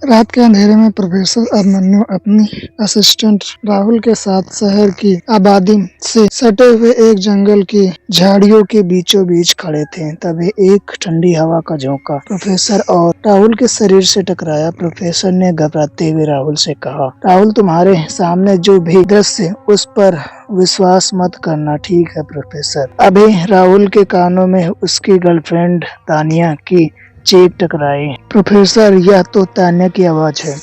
रात के अंधेरे में प्रोफेसर अभिमन्यु अपनी असिस्टेंट राहुल के साथ शहर की आबादी से सटे हुए एक जंगल की झाड़ियों के बीचों बीच खड़े थे। तभी एक ठंडी हवा का झोंका प्रोफेसर और राहुल के शरीर से टकराया। प्रोफेसर ने घबराते हुए राहुल से कहा, राहुल, तुम्हारे सामने जो भी दृश्य उस पर विश्वास मत करना। ठीक है प्रोफेसर। अभी राहुल के कानों में उसकी गर्लफ्रेंड तानिया की चीख टकराई। प्रोफेसर, यह तो तान्या की आवाज है।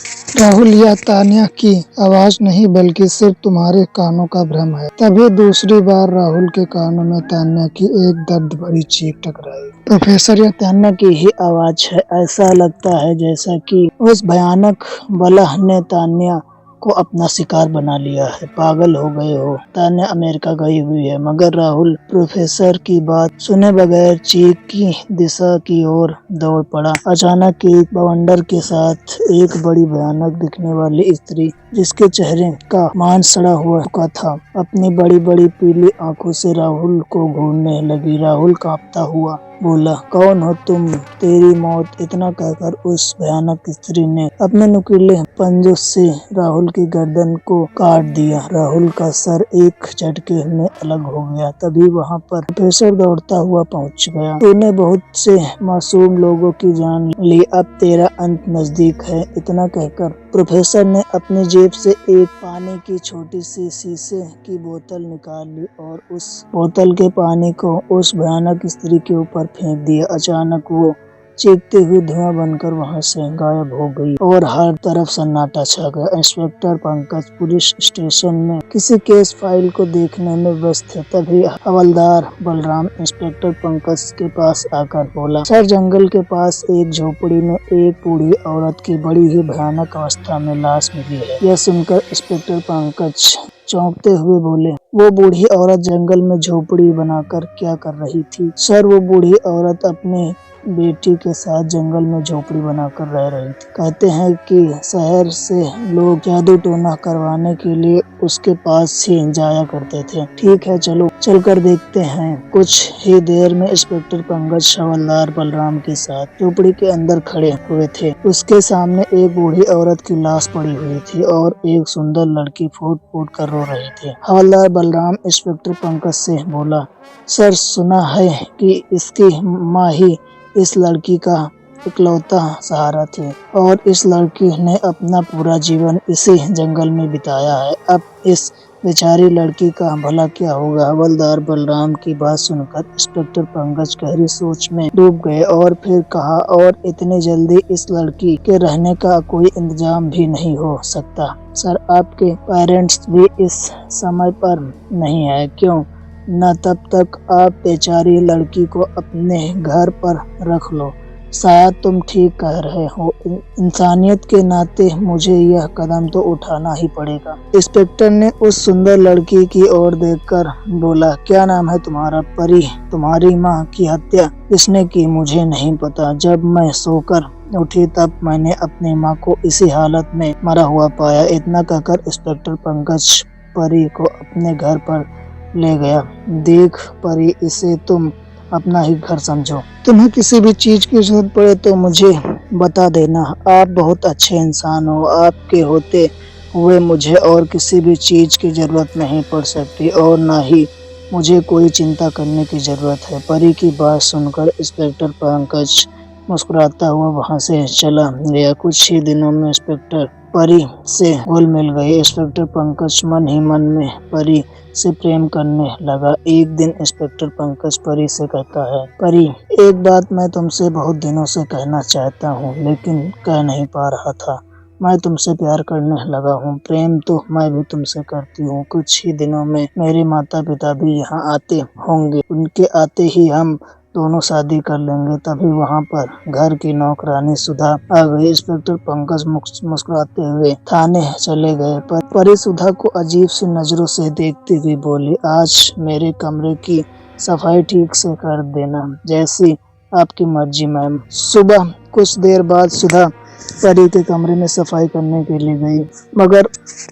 राहुल, यह तान्या की आवाज नहीं बल्कि सिर्फ तुम्हारे कानों का भ्रम है। तभी दूसरी बार राहुल के कानों में तान्या की एक दर्द भरी चीख टकराई। प्रोफेसर, यह तान्या की ही आवाज है। ऐसा लगता है जैसा कि उस भयानक बलह ने तान्या को अपना शिकार बना लिया है। पागल हो गए हो। तान्या अमेरिका गई हुई है। मगर राहुल प्रोफेसर की बात सुने बगैर चीख की दिशा की ओर दौड़ पड़ा। अचानक एक बवंडर के साथ एक बड़ी भयानक दिखने वाली स्त्री, जिसके चेहरे का मांस सड़ा हुआ चुका था, अपनी बड़ी बड़ी पीली आंखों से राहुल को घूरने लगी। राहुल कांपता हुआ बोला, कौन हो तुम? तेरी मौत। इतना कहकर उस भयानक स्त्री ने अपने नुकीले पंजों से राहुल की गर्दन को काट दिया। राहुल का सर एक झटके में अलग हो गया। तभी वहां पर प्रोफेसर दौड़ता हुआ पहुंच गया। तूने बहुत से मासूम लोगों की जान ली, अब तेरा अंत नजदीक है। इतना कहकर प्रोफेसर ने अपनी जेब से एक पानी की छोटी सी शीशे की बोतल निकाल ली और उस बोतल के पानी को उस भयानक स्त्री के ऊपर फेंक दिया। अचानक वो चीखते हुए धुआं बनकर वहां से गायब हो गई और हर तरफ सन्नाटा छा गया। इंस्पेक्टर पंकज पुलिस स्टेशन में किसी केस फाइल को देखने में व्यस्त थे। तभी हवलदार बलराम इंस्पेक्टर पंकज के पास आकर बोला, सर, जंगल के पास एक झोपड़ी में एक बूढ़ी औरत की बड़ी ही भयानक अवस्था में लाश मिली है। यह सुनकर इंस्पेक्टर पंकज चौंकते हुए बोले, वो बूढ़ी औरत जंगल में झोपड़ी बनाकर क्या कर रही थी? सर, वो बूढ़ी औरत अपने बेटी के साथ जंगल में झोपड़ी बनाकर रह रही थी। कहते हैं कि शहर से लोग जादू टोना करवाने के लिए उसके पास ही जाया करते थे। ठीक है, चलो चलकर देखते हैं। कुछ ही देर में इंस्पेक्टर पंकज हवलदार बलराम के साथ झोपड़ी के अंदर खड़े हुए थे। उसके सामने एक बूढ़ी औरत की लाश पड़ी हुई थी और एक सुंदर लड़की फूट फूट कर रो रही थी। हवलदार बलराम इंस्पेक्टर पंकज से बोला, सर, सुना है कि इसकी माँ ही इस लड़की का इकलौता सहारा थी और इस लड़की ने अपना पूरा जीवन इसी जंगल में बिताया है। अब इस बेचारी लड़की का भला क्या होगा? हवलदार बलराम की बात सुनकर इंस्पेक्टर पंकज गहरी सोच में डूब गए और फिर कहा, और इतनी जल्दी इस लड़की के रहने का कोई इंतजाम भी नहीं हो सकता? सर, आपके पेरेंट्स भी इस समय पर नहीं है। क्यों न तब तक आप बेचारी लड़की को अपने घर पर रख लो। शायद तुम ठीक कह रहे हो। इंसानियत के नाते मुझे यह कदम तो उठाना ही पड़ेगा। इंस्पेक्टर ने उस सुंदर लड़की की ओर देखकर बोला, क्या नाम है तुम्हारा? परी। तुम्हारी माँ की हत्या किसने की? मुझे नहीं पता। जब मैं सोकर उठी तब मैंने अपनी माँ को इसी हालत में मरा हुआ पाया। इतना कहकर इंस्पेक्टर पंकज परी को अपने घर पर ले गया। देख परी, इसे तुम अपना ही घर समझो। तुम्हें किसी भी चीज की जरूरत पड़े तो मुझे बता देना। आप बहुत अच्छे इंसान हो। आपके होते हुए मुझे और किसी भी चीज की जरूरत नहीं पड़ सकती और न ही मुझे कोई चिंता करने की जरूरत है। परी की बात सुनकर इंस्पेक्टर पंकज मुस्कुराता हुआ वहां से चला गया। कुछ ही दिनों में इंस्पेक्टर परी से घुल मिल गए। इंस्पेक्टर पंकज मन ही मन में परी से प्रेम करने लगा। एक दिन इंस्पेक्टर पंकज परी से कहता है, परी, एक बात मैं तुमसे बहुत दिनों से कहना चाहता हूँ लेकिन कह नहीं पा रहा था। मैं तुमसे प्यार करने लगा हूँ। प्रेम तो मैं भी तुमसे करती हूँ। कुछ ही दिनों में मेरे माता पिता भी यहाँ आते होंगे। उनके आते ही हम दोनों शादी कर लेंगे। तभी वहाँ पर घर की नौकरानी सुधा आ गई। इंस्पेक्टर पंकज मुस्कुराते हुए थाने चले गए। परी सुधा को अजीब सी नजरों से देखती हुई बोली, आज मेरे कमरे की सफाई ठीक से कर देना। जैसी आपकी मर्जी मैम। सुबह कुछ देर बाद सुधा परी के कमरे में सफाई करने के लिए गई, मगर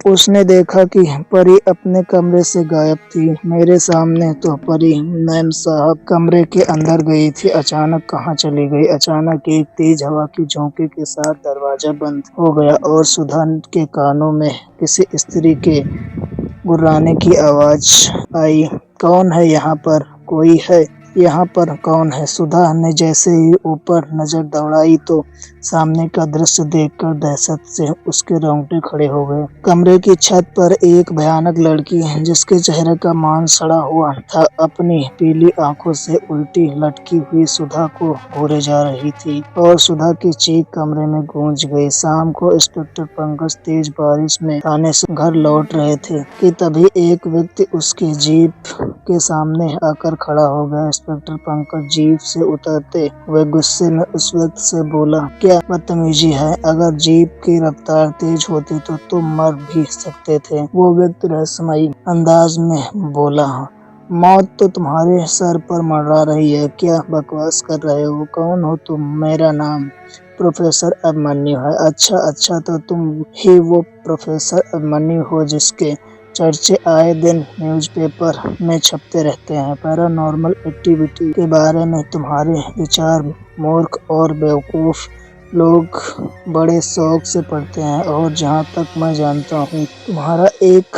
उसने देखा कि परी अपने कमरे से गायब थी। मेरे सामने तो परी मैम साहब कमरे के अंदर गई थी, अचानक कहाँ चली गई। अचानक एक तेज हवा की झोंके के साथ दरवाजा बंद हो गया और सुधा के कानों में किसी स्त्री के गुर्राने की आवाज आई। कौन है यहाँ पर? कोई है यहाँ पर? कौन है? सुधा ने जैसे ही ऊपर नजर दौड़ाई तो सामने का दृश्य देखकर दहशत से उसके रोंगटे खड़े हो गए। कमरे की छत पर एक भयानक लड़की जिसके चेहरे का मांस सड़ा हुआ था अपनी पीली आंखों से उल्टी लटकी हुई सुधा को घूरे जा रही थी और सुधा की चीख कमरे में गूंज गई। शाम को इंस्पेक्टर पंकज तेज बारिश में थाने से घर लौट रहे थे कि तभी एक व्यक्ति उसकी जीप के सामने आकर खड़ा हो गया। इंस्पेक्टर पंकज जीप से उतरते हुए गुस्से में उस व्यक्ति से बोला, क्या बदतमीजी है? अगर जीप की रफ्तार तेज होती तो तुम मर भी सकते थे। वो व्यक्ति रहस्यमयी अंदाज में बोला, मौत तो तुम्हारे सर पर मंडरा रही है। क्या बकवास कर रहे हो? कौन हो तुम? मेरा नाम प्रोफेसर अभिमन्यु है। अच्छा, तो तुम ही वो प्रोफेसर अभिमन्यु हो जिसके चर्चे आए दिन न्यूज़पेपर में छपते रहते हैं। पैरानॉर्मल एक्टिविटी के बारे में तुम्हारे विचार मूर्ख और बेवकूफ लोग बड़े शौक से पढ़ते हैं और जहाँ तक मैं जानता हूँ तुम्हारा एक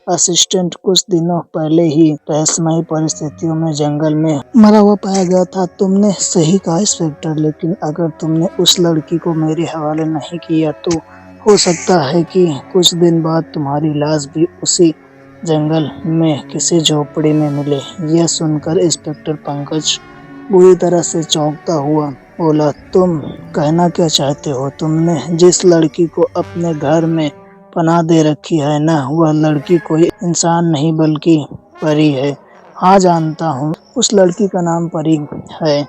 असिस्टेंट कुछ दिनों पहले ही रहस्यमयी परिस्थितियों में जंगल में मरा हुआ पाया गया था। तुमने सही कहा इंस्पेक्टर, लेकिन अगर तुमने उस लड़की को मेरे हवाले नहीं किया तो हो सकता है कि कुछ दिन बाद तुम्हारी लाश भी उसी जंगल में किसी झोपड़ी में मिले। यह सुनकर इंस्पेक्टर पंकज बुरी तरह से चौंकता हुआ बोला, तुम कहना क्या चाहते हो? तुमने जिस लड़की को अपने घर में पनाह दे रखी है ना, वह लड़की कोई इंसान नहीं बल्कि परी है। हाँ जानता हूँ उस लड़की का नाम परी है,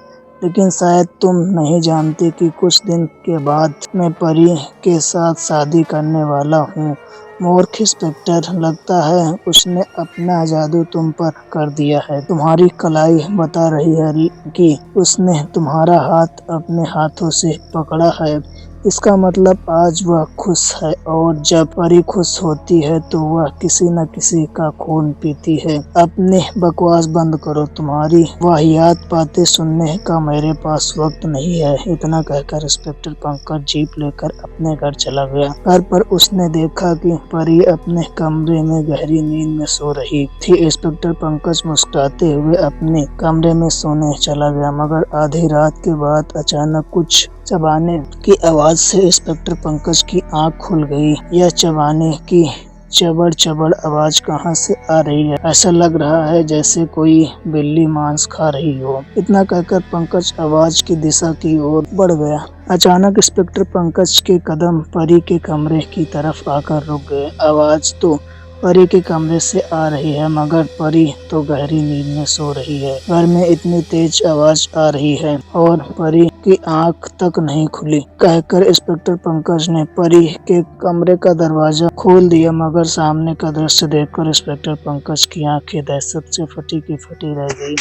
लेकिन शायद तुम नहीं जानते कि कुछ दिन के बाद मैं परी के साथ शादी करने वाला हूँ। मूर्ख इंस्पेक्टर, लगता है उसने अपना जादू तुम पर कर दिया है। तुम्हारी कलाई बता रही है कि उसने तुम्हारा हाथ अपने हाथों से पकड़ा है। इसका मतलब आज वह खुश है और जब परी खुश होती है तो वह किसी न किसी का खून पीती है। अपनी बकवास बंद करो, तुम्हारी वाहियात बातें सुनने का मेरे पास वक्त नहीं है। इतना कहकर इंस्पेक्टर पंकज जीप लेकर अपने घर चला गया। घर पर उसने देखा कि परी अपने कमरे में गहरी नींद में सो रही थी। इंस्पेक्टर पंकज मुस्कुराते हुए अपने कमरे में सोने चला गया, मगर आधी रात के बाद अचानक कुछ चबाने की आवाज से इंस्पेक्टर पंकज की आंख खुल गई। यह चबाने की चबड़ आवाज कहाँ से आ रही है? ऐसा लग रहा है जैसे कोई बिल्ली मांस खा रही हो। इतना कहकर पंकज आवाज की दिशा की ओर बढ़ गया। अचानक इंस्पेक्टर पंकज के कदम परी के कमरे की तरफ आकर रुक गए। आवाज तो परी के कमरे से आ रही है, मगर परी तो गहरी नींद में सो रही है। घर में इतनी तेज आवाज आ रही है और परी की आंख तक नहीं खुली। कहकर इंस्पेक्टर पंकज ने परी के कमरे का दरवाजा खोल दिया, मगर सामने का दृश्य देखकर इंस्पेक्टर पंकज की आंखें दहशत से फटी की फटी रह गई।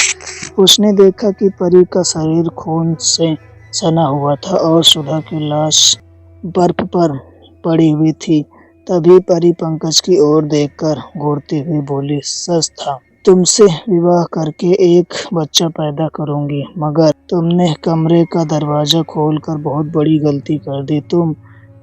उसने देखा कि परी का शरीर खून से सना हुआ था और सुधा की लाश बर्फ पर पड़ी हुई थी। तभी परी पंकज की ओर देखकर घूरती हुई बोली, सच था, तुमसे विवाह करके एक बच्चा पैदा करूंगी, मगर तुमने कमरे का दरवाजा खोलकर बहुत बड़ी गलती कर दी। तुम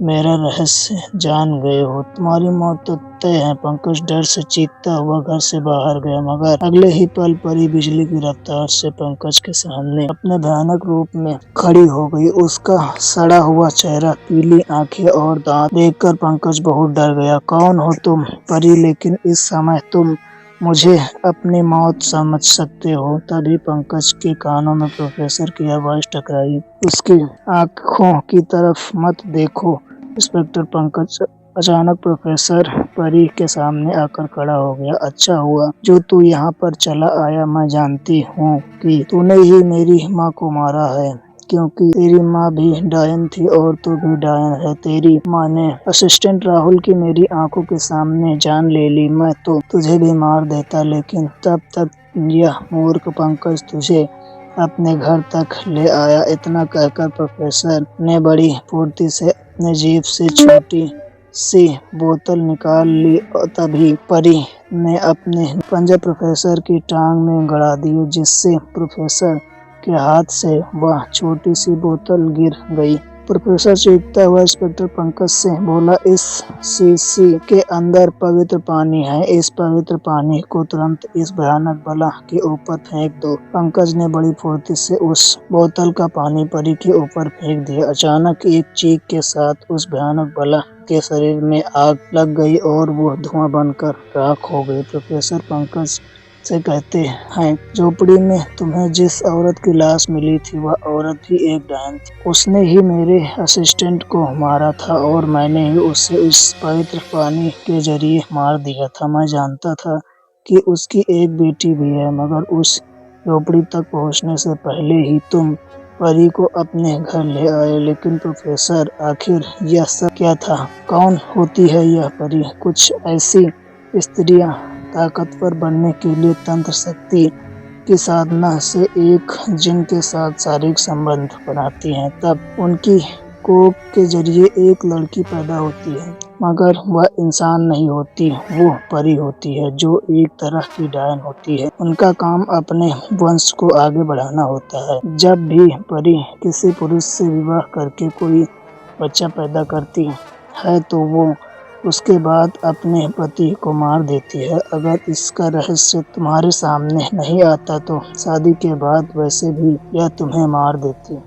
मेरा रहस्य जान गए हो। तुम्हारी मौत तो तय है। पंकज डर से चीखता हुआ घर से बाहर गया, मगर अगले ही पल परी बिजली की रफ्तार से पंकज के सामने अपने भयानक रूप में खड़ी हो गई। उसका सड़ा हुआ चेहरा, पीली आंखें और दांत देखकर पंकज बहुत डर गया। कौन हो तुम? परी, लेकिन इस समय तुम मुझे अपनी मौत समझ सकते हो। तभी पंकज के कानों में प्रोफेसर की आवाज टकराई, उसकी आंखों की तरफ मत देखो। इंस्पेक्टर पंकज अचानक प्रोफेसर परी के सामने आकर खड़ा हो गया। अच्छा हुआ जो तू यहाँ पर चला आया। मैं जानती हूँ कि तूने ही मेरी माँ को मारा है, क्योंकि तेरी माँ भी डायन थी और तू भी डायन है। तेरी माँ ने असिस्टेंट राहुल की मेरी आंखों के सामने जान ले ली। मैं तो तुझे भी मार देता, लेकिन तब तक यह मूर्ख पंकज तुझे अपने घर तक ले आया। इतना कहकर प्रोफेसर ने बड़ी फुर्ती से अपने जेब से छोटी सी बोतल निकाल ली और तभी परी ने अपने पंजे प्रोफेसर की टांग में गड़ा दिए, जिससे प्रोफेसर के हाथ से वह छोटी सी बोतल गिर गई। प्रोफेसर चीखता हुआ इंस्पेक्टर पंकज से बोला, इस शीशी के अंदर पवित्र पानी है। इस पवित्र पानी को तुरंत इस भयानक बला के ऊपर फेंक दो। पंकज ने बड़ी फुर्ती से उस बोतल का पानी परी के ऊपर फेंक दिया। अचानक एक चीख के साथ उस भयानक बला के शरीर में आग लग गई और वो धुआं बनकर राख हो गई। प्रोफेसर पंकज से कहते हैं, झोपड़ी में तुम्हें जिस औरत की लाश मिली थी वह औरत भी एक डायन थी। उसने ही मेरे असिस्टेंट को मारा था और मैंने ही उसे इस पवित्र पानी के जरिए मार दिया था। मैं जानता था कि उसकी एक बेटी भी है, मगर उस झोपड़ी तक पहुंचने से पहले ही तुम परी को अपने घर ले आए। लेकिन प्रोफेसर, आखिर यह सब क्या था? कौन होती है यह परी? कुछ ऐसी स्त्रियां ताकतवर बनने के लिए तंत्र शक्ति की साधना से एक जिन के साथ शारीरिक संबंध बनाती हैं, तब उनकी कोख के जरिए एक लड़की पैदा होती है, मगर वह इंसान नहीं होती, वो परी होती है जो एक तरह की डायन होती है। उनका काम अपने वंश को आगे बढ़ाना होता है। जब भी परी किसी पुरुष से विवाह करके कोई बच्चा पैदा करती है तो वो उसके बाद अपने पति को मार देती है। अगर इसका रहस्य तुम्हारे सामने नहीं आता तो शादी के बाद वैसे भी यह तुम्हें मार देती।